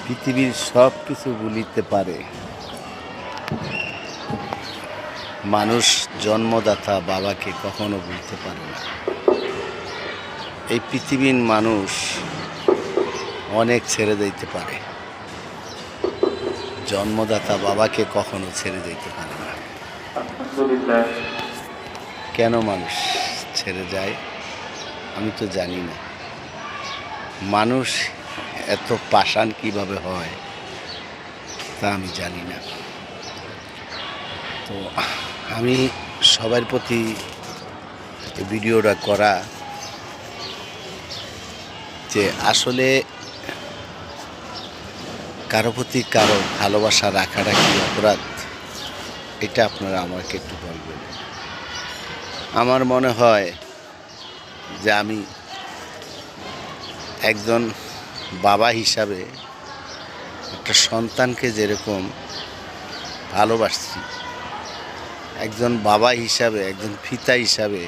পৃথিবীর সব কিছু ভুলিতে পারে, মানুষ জন্মদাতা বাবাকে কখনো ভুলতে পারে না। এই পৃথিবীর মানুষ অনেক ছেড়ে দিতে পারে, জন্মদাতা বাবাকে কখনো ছেড়ে দিতে পারে না। কেন মানুষ ছেড়ে যায় আমি তো জানি না। মানুষ এত পাষাণ কিভাবে হয় তা আমি জানি না। তো আমি সবার প্রতি এই ভিডিওটা করা যে আসলে কারো প্রতি কারো ভালোবাসা রাখাটা কি অপরাধ, এটা আপনারা আমাকে একটু বলবেন। আমার মনে হয় যে আমি একজন বাবা হিসাবে একটা সন্তানকে যেরকম ভালোবাসছি, একজন বাবা হিসাবে, একজন পিতা হিসাবে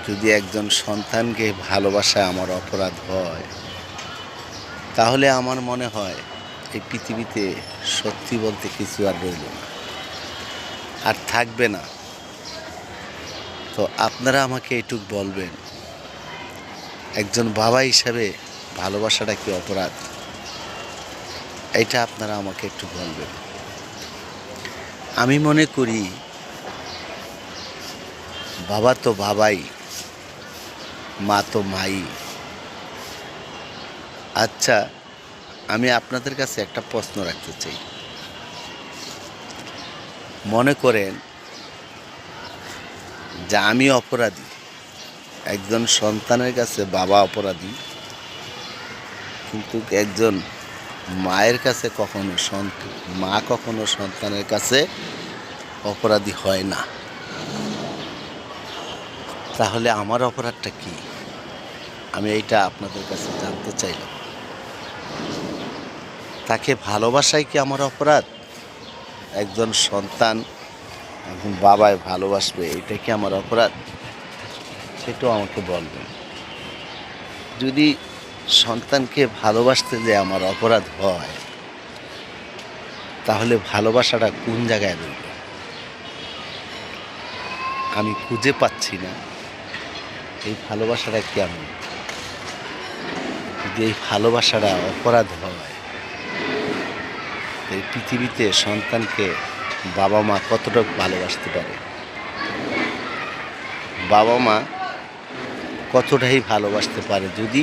যদি একজন সন্তানকে ভালোবাসা আমার অপরাধ হয়, তাহলে আমার মনে হয় এই পৃথিবীতে সত্যি বলতে কিছু আর রইল না, আর থাকবে না। তো আপনারা আমাকে এটুকু বলবেন, একজন বাবা হিসাবে ভালোবাসাটা কি অপরাধ, এটা আপনারা আমাকে একটু বলবেন। আমি মনে করি বাবা তো বাবাই, মা তো মাই। আচ্ছা, আমি আপনাদের কাছে একটা প্রশ্ন রাখতে চাই। মনে করেন যে আমি অপরাধী, একজন সন্তানের কাছে বাবা অপরাধী, কিন্তু একজন মায়ের কাছে কখনো মা কখনো সন্তানের কাছে অপরাধী হয় না। তাহলে আমার অপরাধটা কি, আমি এইটা আপনাদের কাছে জানতে চাইলাম। তাকে ভালোবাসাই কি আমার অপরাধ? একজন সন্তান একজন বাবায় ভালোবাসবে, এটা কি আমার অপরাধ? সেটাও আমাকে বলবেন। যদি সন্তানকে ভালোবাসতে যে আমার অপরাধ হয়, তাহলে ভালোবাসাটা কোন জায়গায় রইল? আমি খুঁজে পাচ্ছি না এই ভালোবাসাটা কেমন। যদি এই ভালোবাসাটা অপরাধ হয়, এই পৃথিবীতে সন্তানকে বাবা মা কতটা ভালোবাসতে পারে? বাবা মা কতটাই ভালোবাসতে পারে যদি